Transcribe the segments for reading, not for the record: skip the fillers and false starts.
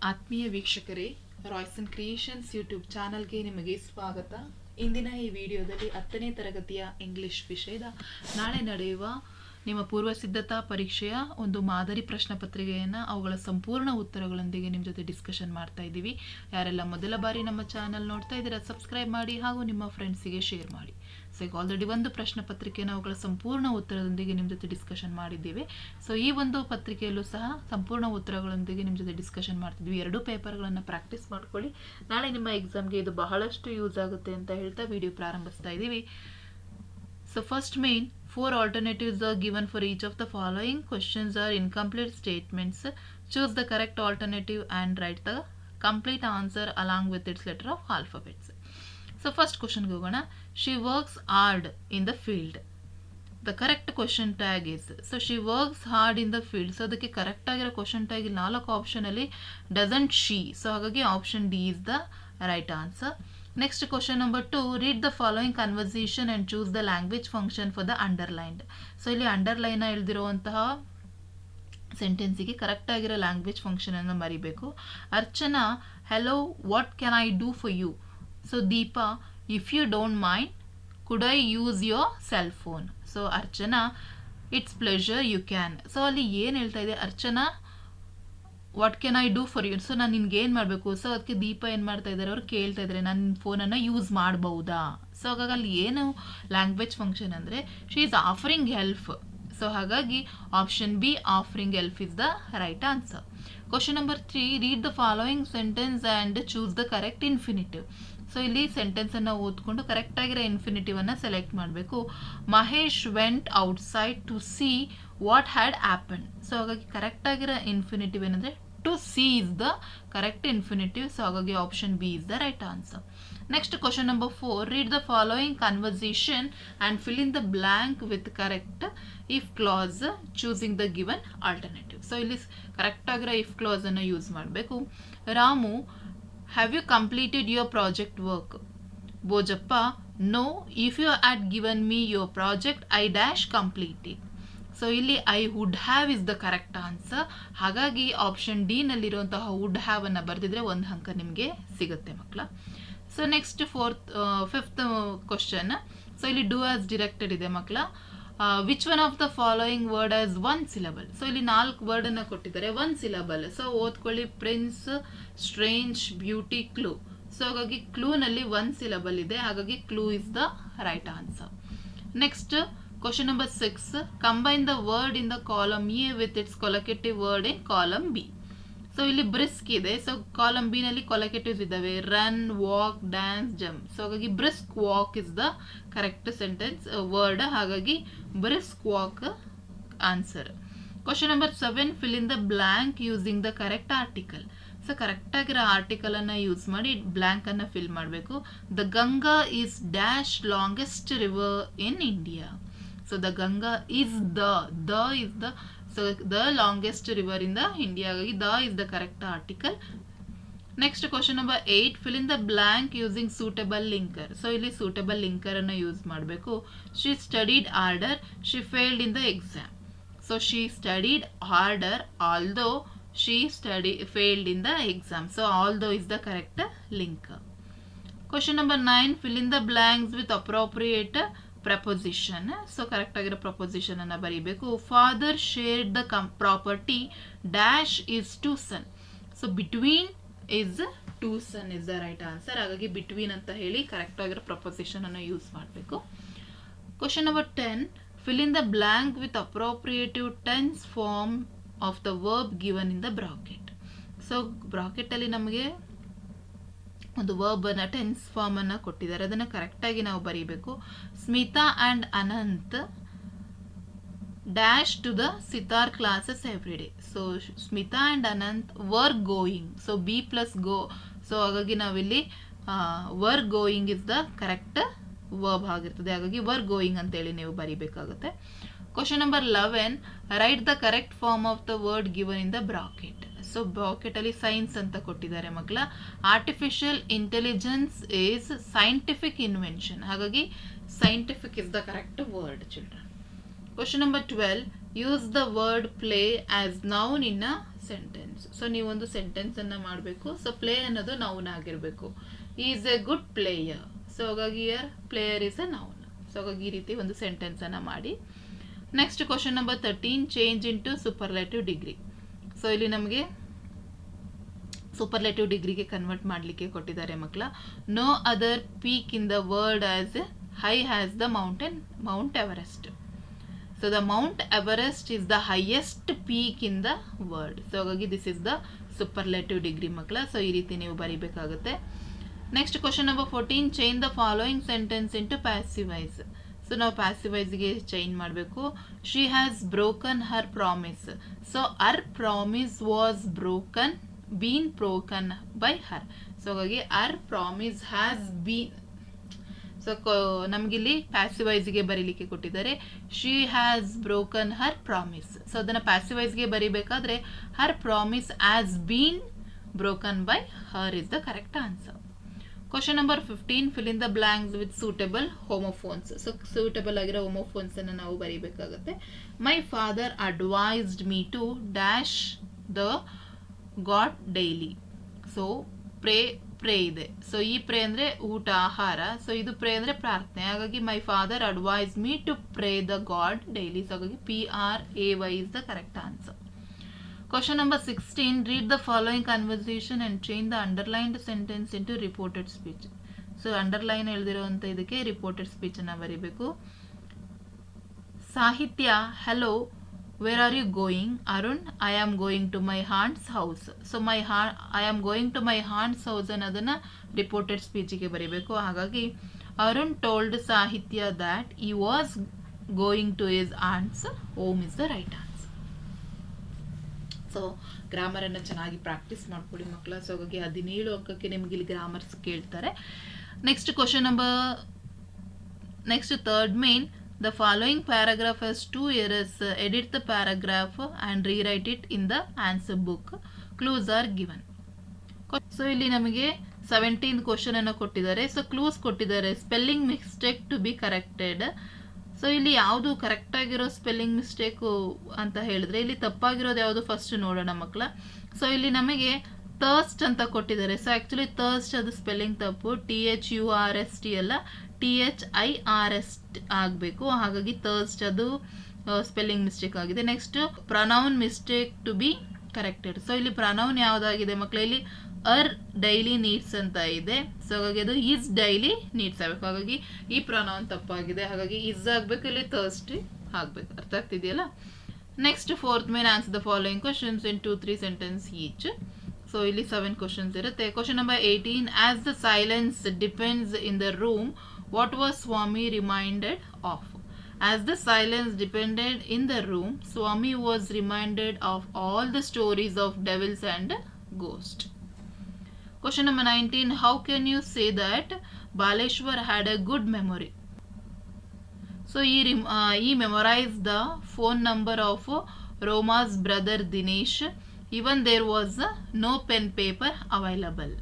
ಆತ್ಮೀಯ ವೀಕ್ಷಕರೇ, Royson creations YouTube ಚಾನಲ್ಗೆ ನಿಮಗೆ ಸ್ವಾಗತ. ಇಂದಿನ ಈ ವಿಡಿಯೋದಲ್ಲಿ 10ನೇ ತರಗತಿಯ ಇಂಗ್ಲಿಷ್ ವಿಷಯದ ನಾಳೆ ನಡೆಯುವ ನಿಮ್ಮ ಪೂರ್ವ ಸಿದ್ಧತಾ ಪರೀಕ್ಷೆಯ ಒಂದು ಮಾದರಿ ಪ್ರಶ್ನೆ ಪತ್ರಿಕೆಯನ್ನು ಅವುಗಳ ಸಂಪೂರ್ಣ ಉತ್ತರಗಳೊಂದಿಗೆ ನಿಮ್ಮ ಜೊತೆ ಡಿಸ್ಕಷನ್ ಮಾಡ್ತಾ ಇದ್ದೀವಿ. ಯಾರೆಲ್ಲ ಮೊದಲ ಬಾರಿ ನಮ್ಮ ಚಾನಲ್ ನೋಡ್ತಾ ಇದ್ದೀರಾ ಸಬ್ಸ್ಕ್ರೈಬ್ ಮಾಡಿ ಹಾಗೂ ನಿಮ್ಮ ಫ್ರೆಂಡ್ಸಿಗೆ ಶೇರ್ ಮಾಡಿ. ಸೊ ಈಗ ಆಲ್ರೆಡಿ ಒಂದು ಪ್ರಶ್ನೆ ಪತ್ರಿಕೆಯನ್ನು ಅವುಗಳ ಸಂಪೂರ್ಣ ಉತ್ತರದೊಂದಿಗೆ ನಿಮ್ಮ ಜೊತೆ ಡಿಸ್ಕಷನ್ ಮಾಡಿದ್ದೀವಿ. ಸೊ ಈ ಒಂದು ಪತ್ರಿಕೆಯಲ್ಲೂ ಸಹ ಸಂಪೂರ್ಣ ಉತ್ತರಗಳೊಂದಿಗೆ ನಿಮ್ಮ ಜೊತೆ ಡಿಸ್ಕಷನ್ ಮಾಡ್ತಿದ್ವಿ. 2 ಪೇಪರ್ಗಳನ್ನು ಪ್ರಾಕ್ಟೀಸ್ ಮಾಡ್ಕೊಳ್ಳಿ. ನಾಳೆ ನಿಮ್ಮ ಎಕ್ಸಾಮ್ಗೆ ಇದು ಬಹಳಷ್ಟು ಯೂಸ್ ಆಗುತ್ತೆ ಅಂತ ಹೇಳ್ತಾ ವಿಡಿಯೋ ಪ್ರಾರಂಭಿಸ್ತಾ ಇದ್ದೀವಿ. So first main, 4 alternatives are given for each of the following. Questions are incomplete statements. Choose the correct alternative and write the complete answer along with its letter of alphabets. So first question gogona. She works hard in the field. The correct question tag is, so she works hard in the field. So ಅದಕ್ಕೆ correct ಆಗಿರೋ question tag ಇಲ್ಲಿ 4 option ಅಲ್ಲಿ doesn't she. So ಹಾಗಾಗಿ option D is the right answer. Next question number 2, read the following conversation and choose the language function for the underlined. So ಇಲ್ಲಿ underline ಎಳೆದಿರುವಂತಹ ಸೆಂಟೆನ್ಸಿಗೆ correct ಆಗಿರೋ language function ಅನ್ನು ಬರೀಬೇಕು. Archana, hello, what can I do for you? So Deepa, if you don't mind could I use your cell phone? So Archana, it's pleasure, you can. So ಅಲ್ಲಿ ಏನು ಹೇಳ್ತಾ ಇದೆ, Archana what can I do for you? So ನಾನು ನಿನ್ಗೆ ಏನು ಮಾಡಬೇಕು? So ಅದಕ್ಕೆ ದೀಪ ಏನು ಮಾಡ್ತಾ ಇದ್ದಾರೆ, ಅವ್ರು ಕೇಳ್ತಾ ಇದ್ದಾರೆ ನಾನು ನಿನ್ನ ಫೋನನ್ನು ಯೂಸ್ ಮಾಡ್ಬೋದಾ? ಸೊ ಹಾಗಾಗಿ ಅಲ್ಲಿ ಏನು ಲ್ಯಾಂಗ್ವೇಜ್ ಫಂಕ್ಷನ್ ಅಂದರೆ she is offering help. So ಹಾಗಾಗಿ option B, offering help is the right answer. Question number 3, read the following sentence and choose the correct infinitive. So ಇಲ್ಲಿ ಸೆಂಟೆನ್ಸನ್ನು ಓದ್ಕೊಂಡು ಕರೆಕ್ಟಾಗಿರೋ ಇನ್ಫಿನಿಟಿವನ್ನು ಸೆಲೆಕ್ಟ್ ಮಾಡಬೇಕು. Mahesh went outside to see what had happen. So ಹಾಗಾಗಿ ಕರೆಕ್ಟಾಗಿರೋ infinitive ಏನಂದರೆ to see is the correct infinitive. So ಹಾಗಾಗಿ option B is the right answer. Next question number 4, read the following conversation and fill in the blank with correct if clause choosing the given alternative. So ಇಲ್ಲಿ ಕರೆಕ್ಟಾಗಿರೋ if ಕ್ಲಾಸನ್ನು use ಮಾಡಬೇಕು. Ramu, have you completed your project work? Bojappa, no, if you had given me your project I dash complete it. So ಇಲ್ಲಿ I would have is the correct answer. ಹಾಗಾಗಿ option D ನಲ್ಲಿರುವಂತಹ would have ಅನ್ನು ಬರೆದಿದ್ರೆ 1 ಅಂಕ ನಿಮಗೆ ಸಿಗುತ್ತೆ ಮಕ್ಕಳ. So next 5th question. So ಇಲ್ಲಿ ಡೂ ಆಸ್ ಡಿರೆಕ್ಟೆಡ್ ಇದೆ ಮಕ್ಕಳ. Which one of the following word as 1 syllable? So ಇಲ್ಲಿ 4 ವರ್ಡನ್ನು ಕೊಟ್ಟಿದ್ದಾರೆ 1 syllable. ಸೊ ಓದ್ಕೊಳ್ಳಿ, prince, strange, beauty, clue. So ಹಾಗಾಗಿ ಕ್ಲೂನಲ್ಲಿ 1 syllable ಇದೆ, ಹಾಗಾಗಿ clue is the right answer. Next question number 6, combine the word in the column A with its collocative word in column B. So ಇಲ್ಲಿ brisk ಇದೆ. So column B ನಲ್ಲಿ collocatives ಇದ್ದಾವೆ, run, walk, dance, jump. So ಹಾಗಾಗಿ brisk walk is the correct sentence word, ಹಾಗಾಗಿ brisk walk answer. Question number 7, fill in the blank using the correct article. So correct ಆಗಿರೋ article ಅನ್ನ use ಮಾಡಿ blank ಅನ್ನ fill ಮಾಡಬೇಕು. The Ganga is dash longest river in India. So the Ganga is so the longest river in the India, ಹಾಗಾಗಿ the is the correct article. Next question number 8, fill in the blank using suitable linker. So ಇಲ್ಲಿ suitable linker ಅನ್ನು use ಮಾಡಬೇಕು. She studied harder, she failed in the exam. So she studied harder although she failed in the exam. So although is the correct linker. Question number 9, fill in the blanks with appropriate preposition. So correct ಆಗಿರೋ preposition ಅನ್ನ ಬರೀಬೇಕು. Father shared the property dash is to son. So between is to son is the right answer. ಹಾಗಾಗಿ between ಅಂತ ಹೇಳಿ correct ಆಗಿರೋ preposition ಅನ್ನು use ಮಾಡಬೇಕು. Question number 10, fill in the blank with appropriate tense form of the verb given in the bracket. So bracket ಅಲ್ಲಿ ನಮಗೆ ಒಂದು verb ಅನ್ನ ಟೆನ್ಸ್ ಫಾರ್ಮ್ ಅನ್ನ ಕೊಟ್ಟಿದ್ದಾರೆ, ಅದನ್ನ ಕರೆಕ್ಟ್ ಆಗಿ ನಾವು ಬರೀಬೇಕು. Smita and Anant dash to the sitar classes every day. So Smita and Anant were going. So B plus go. So ಹಾಗಾಗಿ ನಾವಿಲ್ಲಿ were going is the correct verb ಆಗಿರ್ತದೆ, ಹಾಗಾಗಿ ವರ್ ಗೋಯಿಂಗ್ ಅಂತೇಳಿ ನೀವು ಬರೀಬೇಕಾಗುತ್ತೆ. Question number 11, right the correct form of the word given in the bracket. So bracket ಅಲ್ಲಿ science ಅಂತ ಕೊಟ್ಟಿದ್ದಾರೆ ಮಕ್ಕಳ. Artificial intelligence is scientific invention, ಹಾಗಾಗಿ scientific is the correct word children. Question number 12, use the word play as noun in a sentence. So ನೀವೊಂದು ಸೆಂಟೆನ್ಸನ್ನು ಮಾಡಬೇಕು. So play ಅನ್ನೋದು noun ಆಗಿರಬೇಕು. Is a good player. So ಹಾಗಾಗಿ here player is a noun. So ಹಾಗಾಗಿ ಈ ರೀತಿ ಒಂದು ಸೆಂಟೆನ್ಸನ್ನು ಮಾಡಿ. Next question number 13, change into superlative degree. So ಇಲ್ಲಿ ನಮಗೆ ಸೂಪರ್ಲೇಟಿವ್ ಡಿಗ್ರಿಗೆ ಕನ್ವರ್ಟ್ ಮಾಡಲಿಕ್ಕೆ ಕೊಟ್ಟಿದ್ದಾರೆ ಮಕ್ಕಳ. No other peak in the world as high has the mount Everest. So the mount Everest is the highest peak in the world. So ಹಾಗಾಗಿ this is the superlative degree ಮಕ್ಕಳ. So ಈ ರೀತಿ ನೀವು ಬರೀಬೇಕಾಗುತ್ತೆ. Next question number 14, change the following sentence into passive voice. So ನಾವು passive ವಾಯ್ಸ್ಗೆ change ಮಾಡಬೇಕು. She has broken her promise. So her promise was been broken by her. So ಹಾಗಾಗಿ her promise has been. So ನಮಗಿಲ್ಲಿ passive ವಾಯ್ಸ್ಗೆ ಬರೀಲಿಕ್ಕೆ ಕೊಟ್ಟಿದ್ದಾರೆ. She has broken her promise. So ಅದನ್ನು passive ವಾಯ್ಸ್ಗೆ ಬರೀಬೇಕಾದ್ರೆ her promise has been broken by her is the correct answer. Question number 15, fill in the blanks with suitable homophones. So suitable ಆಗಿರೋ homophones ಅನ್ನು ನಾವು ಬರೀಬೇಕಾಗುತ್ತೆ. My father advised me to dash the god daily. So pray ಇದೆ. So ಈ pray ಅಂದರೆ ಊಟ, ಆಹಾರ. So ಇದು ಪ್ರೇ ಅಂದರೆ ಪ್ರಾರ್ಥನೆ. ಹಾಗಾಗಿ my father advise me to pray the god daily. So ಹಾಗಾಗಿ PRAY is the correct answer. Question number 16, read the following conversation and change the underlined sentence into reported speech. So underline ಎಳೆದಿರುವಂಥ ಇದಕ್ಕೆ reported ಸ್ಪೀಚನ್ನು ಬರೀಬೇಕು. Sahitya, hello, where are you going? Arun, I am going to my aunt's house. So I am going to my aunt's house ಅನ್ನೋದನ್ನ reported ಸ್ಪೀಚಿಗೆ ಬರೀಬೇಕು. ಹಾಗಾಗಿ Arun told ಸಾಹಿತ್ಯ that he was going to his aunt's home is the right answer. So ಗ್ರಾಮರನ್ನು ಚೆನ್ನಾಗಿ practice ಮಾಡ್ಕೊಳ್ಳಿ ಮಕ್ಕಳ. So ಹಾಗಾಗಿ 17 ಅಂಕಕ್ಕೆ ನಿಮಗೆ ಇಲ್ಲಿ ಗ್ರಾಮರ್ಸ್ ಕೇಳ್ತಾರೆ. Next question number, next third main, the following paragraph has 2 errors. Edit the paragraph and rewrite it in the answer book. Clues are given. So ಇಲ್ಲಿ ನಮಗೆ 17th ಕ್ವಶನ್ ಅನ್ನು ಕೊಟ್ಟಿದ್ದಾರೆ. ಸೊ ಕ್ಲೂಸ್ ಕೊಟ್ಟಿದ್ದಾರೆ. Spelling mistake to be corrected. So ಇಲ್ಲಿ ಯಾವುದು correct ಆಗಿರೋ spelling mistake ಅಂತ ಹೇಳಿದ್ರೆ ಇಲ್ಲಿ ತಪ್ಪಾಗಿರೋದು ಯಾವುದು ಫಸ್ಟ್ ನೋಡೋಣ ಮಕ್ಕಳ. ಸೊ ಇಲ್ಲಿ ನಮಗೆ ಥರ್ಸ್ಟ್ ಅಂತ ಕೊಟ್ಟಿದ್ದಾರೆ. ಸೊ ಆ್ಯಕ್ಚುಲಿ ಥರ್ಸ್ಟ್ ಅದು ಸ್ಪೆಲ್ಲಿಂಗ್ ತಪ್ಪು. THURST ಅಲ್ಲ, THIRST ಆಗಬೇಕು. ಹಾಗಾಗಿ ಥರ್ಸ್ಟ್ ಅದು ಸ್ಪೆಲ್ಲಿಂಗ್ ಮಿಸ್ಟೇಕ್ ಆಗಿದೆ. Next pronoun mistake to be corrected. So ಇಲ್ಲಿ ಪ್ರನೌನ್ ಯಾವುದಾಗಿದೆ ಮಕ್ಕಳ, ಇಲ್ಲಿ ಅರ್ ಡೈಲಿ ನೀಡ್ಸ್ ಅಂತ ಇದೆ. ಸೊ ಹಾಗಾಗಿ ಅದು ಈಸ್ ಡೈಲಿ ನೀಡ್ಸ್ ಆಗಬೇಕು. ಹಾಗಾಗಿ ಈ ಪ್ರನೌನ್ ತಪ್ಪಾಗಿದೆ. ಹಾಗಾಗಿ ಈಸ್ ಆಗಬೇಕು, ಇಲ್ಲಿ ಥರ್ಸ್ಟ್ ಆಗಬೇಕು. ಅರ್ಥ ಆಗ್ತಿದೆಯಲ್ಲ. Next fourth main, answer the following questions in 2-3 sentences each. So ಇಲ್ಲಿ 7 ಕ್ವಶನ್ಸ್ ಇರುತ್ತೆ. Question number 18, as the silence depends in the room, what was Swami reminded of? As the silence depended in the room, Swami was reminded of all the stories of devils and ghosts. Question number 19, how can you say that Baleshwar had a good memory? So he memorized the phone number of Roma's brother Dinesh, even there was no pen paper available.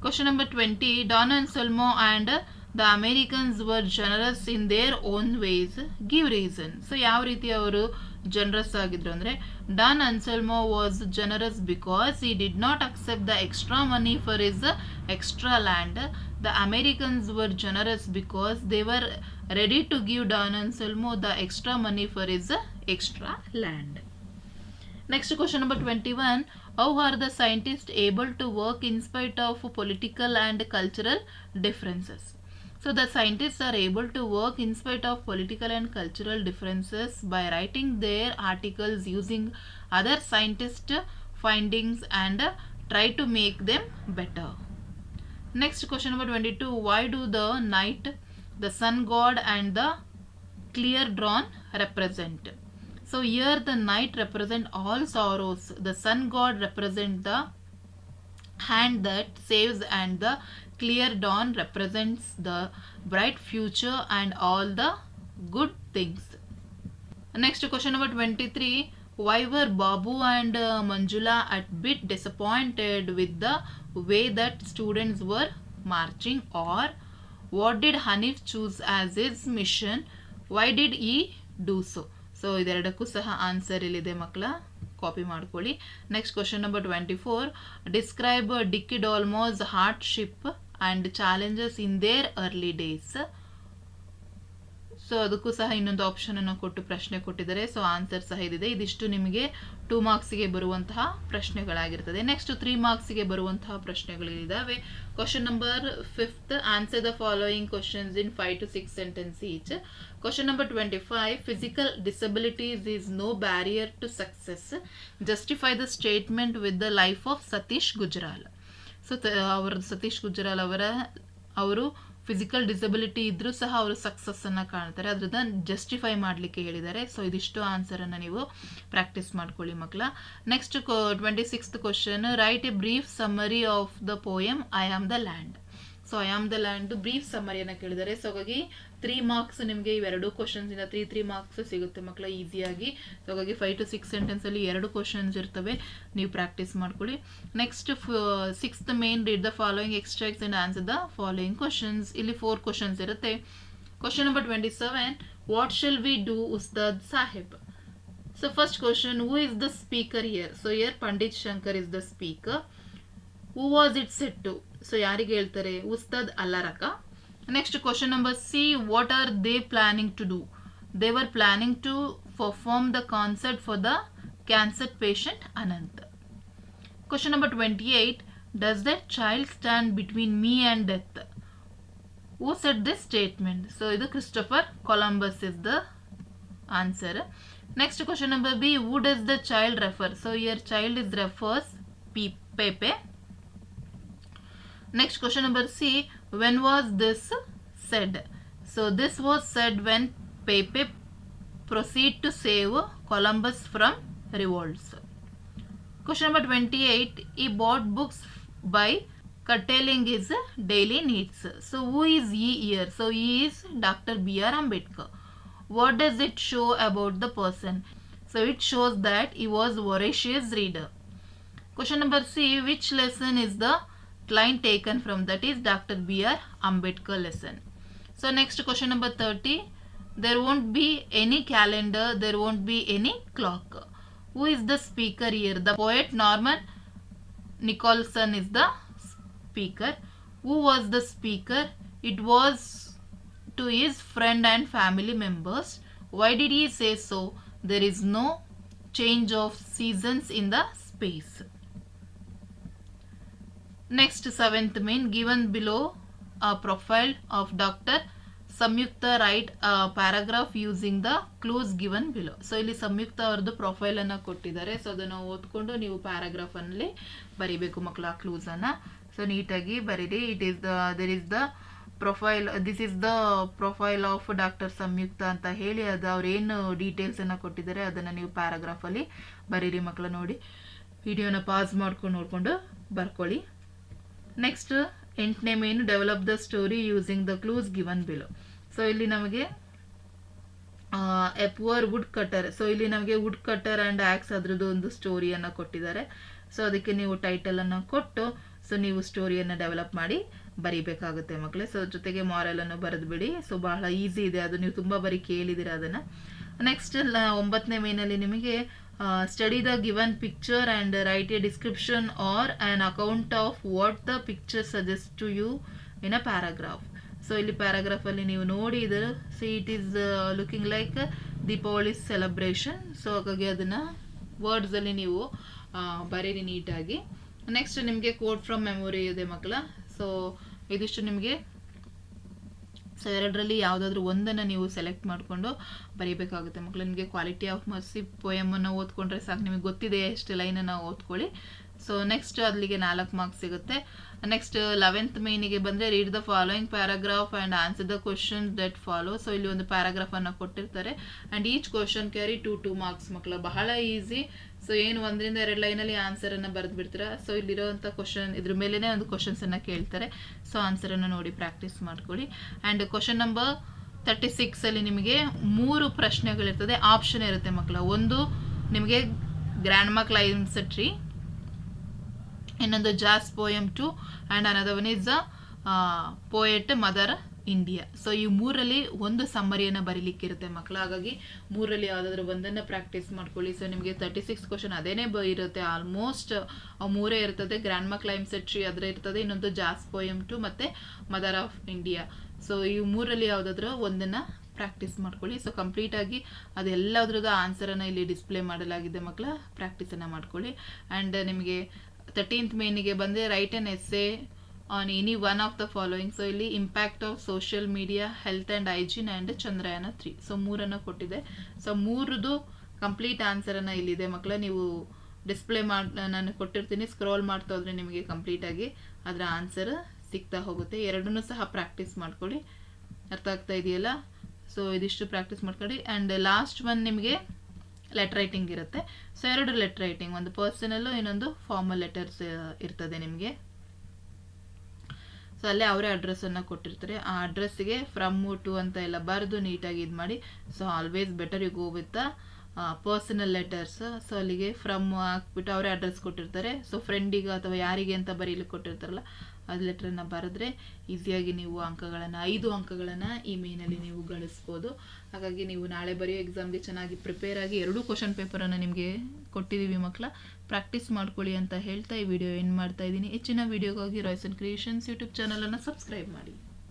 Question number 20, Don Anselmo and the Americans were generous in their own ways. Give reason. So ಯಾವ ರೀತಿ ಅವರು generous ಆಗಿದ್ರು ಅಂದರೆ, Don Anselmo was generous because he did not accept the extra money for his extra land. The Americans were generous because they were ready to give Don Anselmo the extra money for his extra land. Next question number 21, how are the scientists able to work in spite of political and cultural differences? So the scientists are able to work in spite of political and cultural differences by writing their articles using other scientists' findings and try to make them better. Next question number 22, why do the night, the sun god and the clear dawn represent? So here the night represent all sorrows, the sun god represent the hand that saves, and the clear dawn represents the bright future and all the good things. Next question number 23, why were Babu and Manjula a bit disappointed with the way that students were marching, or what did Hanif choose as his mission? Why did he do so? So ಇದೆರಡಕ್ಕೂ ಸಹ answer ಇಲ್ಲಿದೆ ಮಕ್ಕಳ, copy ಮಾಡ್ಕೊಳ್ಳಿ. Next question number 24, describe Dicky Dolma's hardship and challenges in their early days. So ಅದಕ್ಕೂ ಸಹ ಇನ್ನೊಂದು option ಅನ್ನು ಕೊಟ್ಟು ಪ್ರಶ್ನೆ ಕೊಟ್ಟಿದ್ದಾರೆ. ಸೊ ಆನ್ಸರ್ ಸಹ ಇದಿದೆ. ಇದಿಷ್ಟು ನಿಮಗೆ 2 ಮಾರ್ಕ್ಸ್ಗೆ ಬರುವಂತಹ ಪ್ರಶ್ನೆಗಳಾಗಿರ್ತದೆ. ನೆಕ್ಸ್ಟ್ 3 ಮಾರ್ಕ್ಸ್ಗೆ ಬರುವಂತಹ ಪ್ರಶ್ನೆಗಳಿದ್ದಾವೆ. Question number 5, answer the following questions in 5 to 6 sentences each. Question number 25, physical disabilities is no barrier to success, justify the statement with the life of Satish Gujral. So Satish Gujral ಅವರು ಫಿಸಿಕಲ್ ಡಿಸಬಿಲಿಟಿ ಇದ್ರೂ ಸಹ ಅವರು ಸಕ್ಸಸ್ ಅನ್ನ ಕಾಣ್ತಾರೆ, ಅದ್ರದ್ದು ಜಸ್ಟಿಫೈ ಮಾಡಲಿಕ್ಕೆ ಹೇಳಿದ್ದಾರೆ. So ಇದಿಷ್ಟು ಆನ್ಸರ್ ಅನ್ನ ನೀವು ಪ್ರಾಕ್ಟೀಸ್ ಮಾಡ್ಕೊಳ್ಳಿ ಮಕ್ಕಳ. Next 26th question, write a brief summary of the poem I am the land. So I am the land brief ಸಮ್ಮರಿಯನ್ನು ಕೇಳಿದ್ದಾರೆ. ಸೊ ಹಾಗಾಗಿ 3 ಮಾರ್ಕ್ಸ್ ನಿಮಗೆ ಇವೆರಡು ಕ್ವಶನ್ಸ್ ಇಂದ 3 ಮಾರ್ಕ್ಸ್ ಸಿಗುತ್ತೆ ಮಕ್ಕಳ ಈಸಿಯಾಗಿ. ಸೊ ಹಾಗಾಗಿ 5 to 6 ಸೆಂಟೆನ್ಸ್ ಅಲ್ಲಿ 2 ಕ್ವಶನ್ಸ್ ಇರ್ತವೆ, ನೀವು ಪ್ರಾಕ್ಟೀಸ್ ಮಾಡ್ಕೊಳ್ಳಿ. Next 6th main, read the following extracts and answer the following questions. ಇಲ್ಲಿ 4 ಕ್ವಶನ್ಸ್ ಇರುತ್ತೆ. Question number 27, what shall we do Ustad Saheb. So first question, who is the speaker here. So here Pandit Shankar is the speaker. Who was it said to. So ಯಾರಿಗೆ ಹೇಳ್ತಾರೆ, Ustad Allarakha. Next question number C, what are they planning to do. They were planning to perform the concert for the cancer patient Anant. Question number 28, does that child stand between me and death. Who said this statement. So ಇದು Christopher Columbus is the answer. Next question number B, who does the child refer. So here child is refers Pepe. Next question number C, when was this said. So this was said when Pepe proceeded to save Columbus from revolts. Question number 28, he bought books by curtailing his daily needs. So who is he here. So he is Dr. B.R. Ambedkar. What does it show about the person. So it shows that he was voracious reader. Question number C, which lesson is the line taken from. That is Dr. B.R. Ambedkar lesson. So next question number 30, there won't be any calendar, there won't be any clock. Who is the speaker here. The poet Norman Nicholson is the speaker. Who was the speaker. It was to his friend and family members. Why did he say so. There is no change of seasons in the space. Next 7th main, given below a profile of Dr. Samyukta, write a paragraph using the clues given below. So ಇಲ್ಲಿ ಸಂಯುಕ್ತ ಅವರದ್ದು profile ಅನ್ನ ಕೊಟ್ಟಿದ್ದಾರೆ. So ಅದನ್ನು ಓದ್ಕೊಂಡು ನೀವು paragraph ಅಲ್ಲಿ ಬರಿಬೇಕು ಮಕ್ಕಳ ಕ್ಲೂಸ್ ಅನ್ನ. ಸೊ ನೀಟಾಗಿ ಬರೀರಿ. there is the profile, this is the profile of doctor Samyukta ಅಂತ ಹೇಳಿ ಅದು ಅವ್ರೇನು ಡೀಟೇಲ್ಸ್ ಅನ್ನ ಕೊಟ್ಟಿದ್ದಾರೆ ಅದನ್ನ ನೀವು ಪ್ಯಾರಾಗ್ರಾಫ್ ಅಲ್ಲಿ ಬರೀರಿ ಮಕ್ಕಳ. ನೋಡಿ ವಿಡಿಯೋನ ಪಾಸ್ ಮಾಡ್ಕೊಂಡು ನೋಡ್ಕೊಂಡು ಬರ್ಕೊಳ್ಳಿ. ನೆಕ್ಸ್ಟ್ 8ನೇ main, develop the story using the clues given below. So ಇಲ್ಲಿ ನಮಗೆ a poor woodcutter. So ಇಲ್ಲಿ ನಮಗೆ ವುಡ್ ಕಟರ್ ಆ್ಯಂಡ್ ಆಕ್ಸ್ ಅದ್ರದ್ದು ಒಂದು ಸ್ಟೋರಿಯನ್ನು ಕೊಟ್ಟಿದ್ದಾರೆ. ಸೊ ಅದಕ್ಕೆ ನೀವು ಟೈಟಲನ್ನು ಕೊಟ್ಟು ಸೊ ನೀವು ಸ್ಟೋರಿಯನ್ನು ಡೆವಲಪ್ ಮಾಡಿ ಬರೀಬೇಕಾಗುತ್ತೆ ಮಕ್ಕಳೇ. ಸೊ ಜೊತೆಗೆ ಮಾರಲನ್ನು ಬರೆದುಬಿಡಿ. ಸೊ ಬಹಳ ಈಸಿ ಇದೆ, ಅದು ನೀವು ತುಂಬ ಬಾರಿ ಕೇಳಿದ್ದೀರ ಅದನ್ನು. ನೆಕ್ಸ್ಟ್ 9ನೇ ಮೇನಲ್ಲಿ ನಿಮಗೆ study the given picture and write a description or an account of what the picture suggests to you in a paragraph. So ಇಲ್ಲಿ ಪ್ಯಾರಾಗ್ರಾಫ್ ಅಲ್ಲಿ ನೀವು ನೋಡಿ ಇದು see it is looking like Deepavali celebration. So ಹಾಗಾಗಿ ಅದನ್ನ words ಅಲ್ಲಿ ನೀವು ಬರೀರಿ ನೀಟಾಗಿ. ನೆಕ್ಸ್ಟ್ ನಿಮಗೆ ಕೋಟ್ ಫ್ರಮ್ ಮೆಮೊರಿ ಇದೆ ಮಕ್ಕಳ. ಸೊ ಇದಿಷ್ಟು ನಿಮಗೆ. ಸೊ ಎರಡರಲ್ಲಿ ಯಾವುದಾದ್ರೂ ಒಂದನ್ನು ನೀವು ಸೆಲೆಕ್ಟ್ ಮಾಡಿಕೊಂಡು ಬರೀಬೇಕಾಗುತ್ತೆ ಮಕ್ಕಳು. ನಿಮಗೆ ಕ್ವಾಲಿಟಿ ಆಫ್ ಮರ್ಸಿ ಪೋಯಮನ್ನು ಓದ್ಕೊಂಡ್ರೆ ಸಾಕು, ನಿಮಗೆ ಗೊತ್ತಿದೆ ಎಷ್ಟು ಲೈನನ್ನು ಓದ್ಕೊಳ್ಳಿ. ಸೊ ನೆಕ್ಸ್ಟ್ ಅಲ್ಲಿಗೆ 4 ಮಾರ್ಕ್ಸ್ ಸಿಗುತ್ತೆ. ನೆಕ್ಸ್ಟ್ 11th ಮೇನಿಗೆ ಬಂದರೆ, read the following paragraph and answer the questions that follow. So ಇಲ್ಲಿ ಒಂದು ಪ್ಯಾರಾಗ್ರಾಫನ್ನು ಕೊಟ್ಟಿರ್ತಾರೆ and each question carry 2 marks ಮಕ್ಕಳ. ಬಹಳ ಈಸಿ. ಸೊ ಏನು 1 ರಿಂದ 2 ಲೈನಲ್ಲಿ ಆನ್ಸರನ್ನು ಬರೆದು ಬಿಡ್ತೀರಾ. ಸೊ ಇಲ್ಲಿರೋವಂಥ ಕ್ವಶನ್ ಇದ್ರ ಮೇಲೇ ಒಂದು ಕ್ವಶನ್ಸನ್ನು ಕೇಳ್ತಾರೆ. ಸೊ ಆನ್ಸರನ್ನು ನೋಡಿ ಪ್ರಾಕ್ಟೀಸ್ ಮಾಡ್ಕೊಳ್ಳಿ. ಆ್ಯಂಡ್ ಕ್ವಶನ್ ನಂಬರ್ 36 ಅಲ್ಲಿ ನಿಮಗೆ 3 ಪ್ರಶ್ನೆಗಳಿರ್ತದೆ. ಆಪ್ಷನ್ ಇರುತ್ತೆ ಮಕ್ಕಳ. ಒಂದು ನಿಮಗೆ ಗ್ರ್ಯಾಂಡ್ ಮಾ ಕ್ಲೈಮ್ಸ್ ಅ ಟ್ರೀ, ಇನ್ನೊಂದು ಜಾಸ್ poem 2 and another one is the poet mother India. So ಈ ಮೂರಲ್ಲಿ ಒಂದು ಸಮ್ಮರಿಯನ್ನು ಬರೀಲಿಕ್ಕಿರುತ್ತೆ ಮಕ್ಕಳು. ಹಾಗಾಗಿ ಮೂರಲ್ಲಿ ಯಾವುದಾದ್ರೂ ಒಂದನ್ನು ಪ್ರಾಕ್ಟೀಸ್ ಮಾಡ್ಕೊಳ್ಳಿ. ಸೊ ನಿಮಗೆ 36 ಕ್ವಶನ್ ಅದೇನೇ ಇರುತ್ತೆ, ಆಲ್ಮೋಸ್ಟ್ ಮೂರೇ ಇರ್ತದೆ. ಗ್ರ್ಯಾಂಡ್ ಮಾ ಕ್ಲೈಮ್ ಸೆಟ್ ಟ್ರೀ ಅದರ ಇರ್ತದೆ, ಇನ್ನೊಂದು ಜಾಸ್ ಪೋಯಮ್ 2 ಮತ್ತು ಮದರ್ ಆಫ್ ಇಂಡಿಯಾ. ಸೊ ಈ ಮೂರಲ್ಲಿ ಯಾವುದಾದ್ರೂ ಒಂದನ್ನು ಪ್ರಾಕ್ಟೀಸ್ ಮಾಡ್ಕೊಳ್ಳಿ. ಸೊ ಕಂಪ್ಲೀಟಾಗಿ ಅದೆಲ್ಲದ್ರದ್ದು ಆನ್ಸರನ್ನು ಇಲ್ಲಿ ಡಿಸ್ಪ್ಲೇ ಮಾಡಲಾಗಿದೆ ಮಕ್ಕಳ, ಪ್ರಾಕ್ಟೀಸನ್ನು ಮಾಡ್ಕೊಳ್ಳಿ. ಆ್ಯಂಡ್ ನಿಮಗೆ 13th ಮೇನಿಗೆ ಬಂದರೆ write an essay on any one of the following. So ಇಲ್ಲಿ impact of social media, health and hygiene and Chandrayaan 3. So ಮೂರನ್ನು ಕೊಟ್ಟಿದೆ. ಸೊ ಮೂರದು ಕಂಪ್ಲೀಟ್ ಆನ್ಸರನ್ನು ಇಲ್ಲಿದೆ ಮಕ್ಕಳ. ನೀವು ಡಿಸ್ಪ್ಲೇ ನಾನು ಕೊಟ್ಟಿರ್ತೀನಿ, ಸ್ಕ್ರೋಲ್ ಮಾಡ್ತಾ ಹೋದರೆ ನಿಮಗೆ ಕಂಪ್ಲೀಟಾಗಿ ಅದರ ಆನ್ಸರ್ ಸಿಗ್ತಾ ಹೋಗುತ್ತೆ. ಎರಡನ್ನೂ ಸಹ ಪ್ರಾಕ್ಟೀಸ್ ಮಾಡ್ಕೊಳ್ಳಿ. ಅರ್ಥ ಆಗ್ತಾ ಇದೆಯಲ್ಲ? ಸೊ ಇದಿಷ್ಟು ಪ್ರಾಕ್ಟೀಸ್ ಮಾಡ್ಕೊಳ್ಳಿ. ಆ್ಯಂಡ್ ಲಾಸ್ಟ್ ಒನ್ ನಿಮಗೆ ಲೆಟರ್ ರೈಟಿಂಗ್ ಇರುತ್ತೆ. ಸೊ 2 ಲೆಟರ್ ರೈಟಿಂಗ್, ಒಂದು ಪರ್ಸನಲ್ಲು, ಇನ್ನೊಂದು ಫಾರ್ಮಲ್ ಲೆಟರ್ಸ್ ಇರ್ತದೆ ನಿಮಗೆ. ಸೊ ಅಲ್ಲೇ ಅವರೇ ಅಡ್ರೆಸ್ಸನ್ನು ಕೊಟ್ಟಿರ್ತಾರೆ. ಆ ಅಡ್ರೆಸ್ಸಿಗೆ ಫ್ರಮ್ ಟು ಅಂತ ಎಲ್ಲ ಬರೆದು ನೀಟಾಗಿ ಇದು ಮಾಡಿ. So always better you go with the personal letters. So ಅಲ್ಲಿಗೆ ಫ್ರಮ್ ಹಾಕ್ಬಿಟ್ಟು ಅವರೇ ಅಡ್ರೆಸ್ ಕೊಟ್ಟಿರ್ತಾರೆ. ಸೊ ಫ್ರೆಂಡಿಗೆ ಅಥವಾ ಯಾರಿಗೆ ಅಂತ ಬರೀಲಿಕ್ಕೆ ಕೊಟ್ಟಿರ್ತಾರಲ್ಲ ಅದು ಲೆಟ್ರನ್ನು ಬರೆದ್ರೆ ಈಸಿಯಾಗಿ ನೀವು 5 ಅಂಕಗಳನ್ನು ಈ ಮೇನಲ್ಲಿ ನೀವು ಗಳಿಸ್ಬೋದು. ಹಾಗಾಗಿ ನೀವು ನಾಳೆ ಬರೆಯೋ ಎಕ್ಸಾಮ್ಗೆ ಚೆನ್ನಾಗಿ ಪ್ರಿಪೇರ್ ಆಗಿ 2 ಕ್ವಶನ್ ಪೇಪರನ್ನು ನಿಮಗೆ ಕೊಟ್ಟಿದ್ದೀವಿ ಮಕ್ಕಳ. ಪ್ರಾಕ್ಟೀಸ್ ಮಾಡ್ಕೊಳ್ಳಿ ಅಂತ ಹೇಳ್ತಾ ಈ ವಿಡಿಯೋ ಎಂಡ್ ಮಾಡ್ತಾ ಇದ್ದೀನಿ. ಹೆಚ್ಚಿನ ವಿಡಿಯೋಗಾಗಿ ರಾಯ್ಸನ್ ಕ್ರಿಯೇಷನ್ಸ್ ಯೂಟ್ಯೂಬ್ ಚಾನಲನ್ನು ಸಬ್ಸ್ಕ್ರೈಬ್ ಮಾಡಿ.